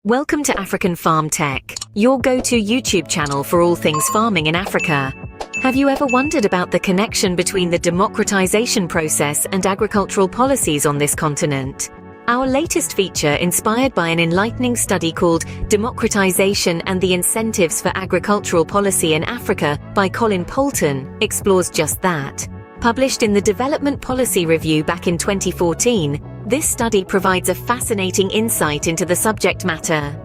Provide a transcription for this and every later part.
Welcome to African Farm Tech, your go-to YouTube channel for all things farming in Africa. Have you ever wondered about the connection between the democratization process and agricultural policies on this continent? Our latest feature, inspired by an enlightening study called Democratization and the Incentives for Agricultural Policy in Africa by Colin Poulton, explores just that. Published in the Development Policy Review back in 2014, this study provides a fascinating insight into the subject matter.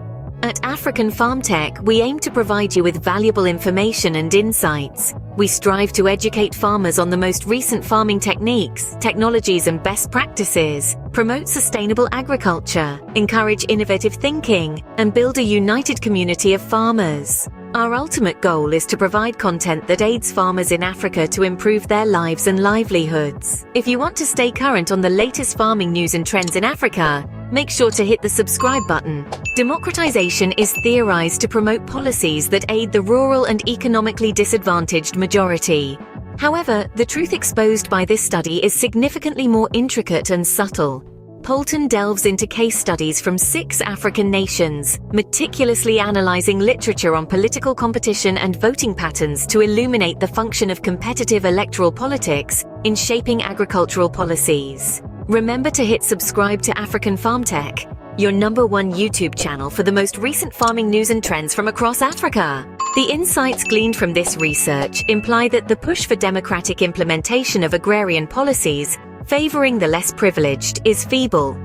At African Farm Tech, we aim to provide you with valuable information and insights. We strive to educate farmers on the most recent farming techniques, technologies, and best practices, promote sustainable agriculture, encourage innovative thinking, and build a united community of farmers. Our ultimate goal is to provide content that aids farmers in Africa to improve their lives and livelihoods. If you want to stay current on the latest farming news and trends in Africa, make sure to hit the subscribe button. Democratization is theorized to promote policies that aid the rural and economically disadvantaged majority. However, the truth exposed by this study is significantly more intricate and subtle. Poulton delves into case studies from 6 African nations, meticulously analyzing literature on political competition and voting patterns to illuminate the function of competitive electoral politics in shaping agricultural policies. Remember to hit subscribe to African Farm Tech, your #1 YouTube channel for the most recent farming news and trends from across Africa. The insights gleaned from this research imply that the push for democratic implementation of agrarian policies favoring the less privileged is feeble.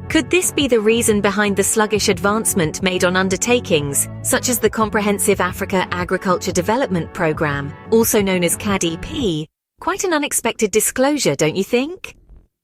Could this be the reason behind the sluggish advancement made on undertakings, such as the Comprehensive Africa Agriculture Development Programme, also known as CADEP? Quite an unexpected disclosure, don't you think?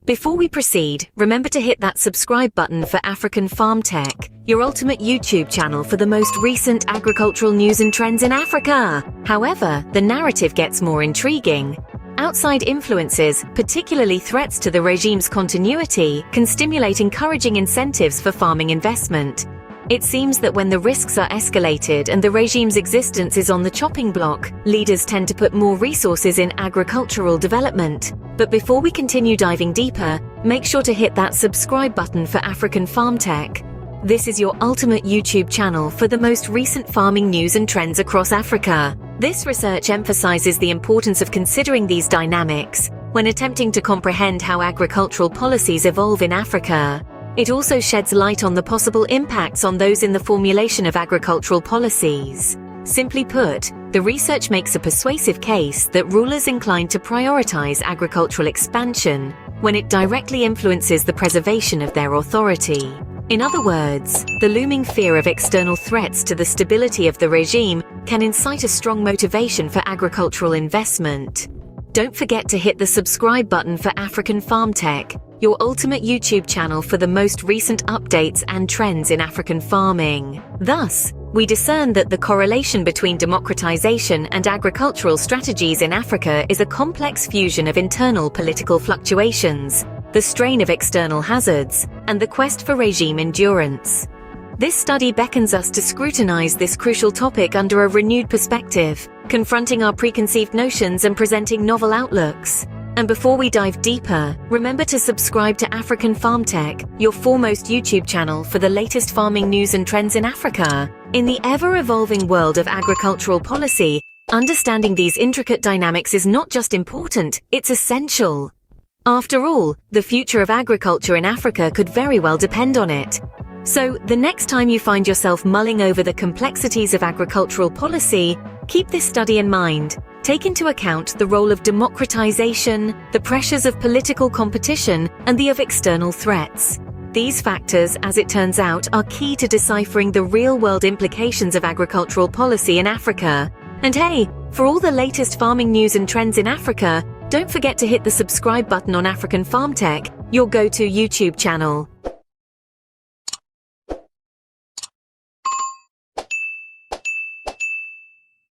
Before we proceed, remember to hit that subscribe button for African Farm Tech, your ultimate YouTube channel for the most recent agricultural news and trends in Africa. However, the narrative gets more intriguing. Outside influences, particularly threats to the regime's continuity, can stimulate encouraging incentives for farming investment. It seems that when the risks are escalated and the regime's existence is on the chopping block, leaders tend to put more resources in agricultural development. But before we continue diving deeper, make sure to hit that subscribe button for African Farm Tech. This is your ultimate YouTube channel for the most recent farming news and trends across Africa. This research emphasizes the importance of considering these dynamics when attempting to comprehend how agricultural policies evolve in Africa. It also sheds light on the possible impacts on those in the formulation of agricultural policies. Simply put, the research makes a persuasive case that rulers inclined to prioritize agricultural expansion when it directly influences the preservation of their authority. In other words, the looming fear of external threats to the stability of the regime can incite a strong motivation for agricultural investment. Don't forget to hit the subscribe button for African Farm Tech, your ultimate YouTube channel for the most recent updates and trends in African farming. Thus, we discern that the correlation between democratization and agricultural strategies in Africa is a complex fusion of internal political fluctuations, the strain of external hazards, and the quest for regime endurance. This study beckons us to scrutinize this crucial topic under a renewed perspective, confronting our preconceived notions and presenting novel outlooks. And before we dive deeper, remember to subscribe to African Farm Tech, your foremost YouTube channel for the latest farming news and trends in Africa. In the ever-evolving world of agricultural policy, understanding these intricate dynamics is not just important, it's essential. After all, the future of agriculture in Africa could very well depend on it. So, the next time you find yourself mulling over the complexities of agricultural policy, keep this study in mind. Take into account the role of democratization, the pressures of political competition, and the of external threats. These factors, as it turns out, are key to deciphering the real-world implications of agricultural policy in Africa. And hey, for all the latest farming news and trends in Africa, don't forget to hit the subscribe button on African Farm Tech, your go-to YouTube channel.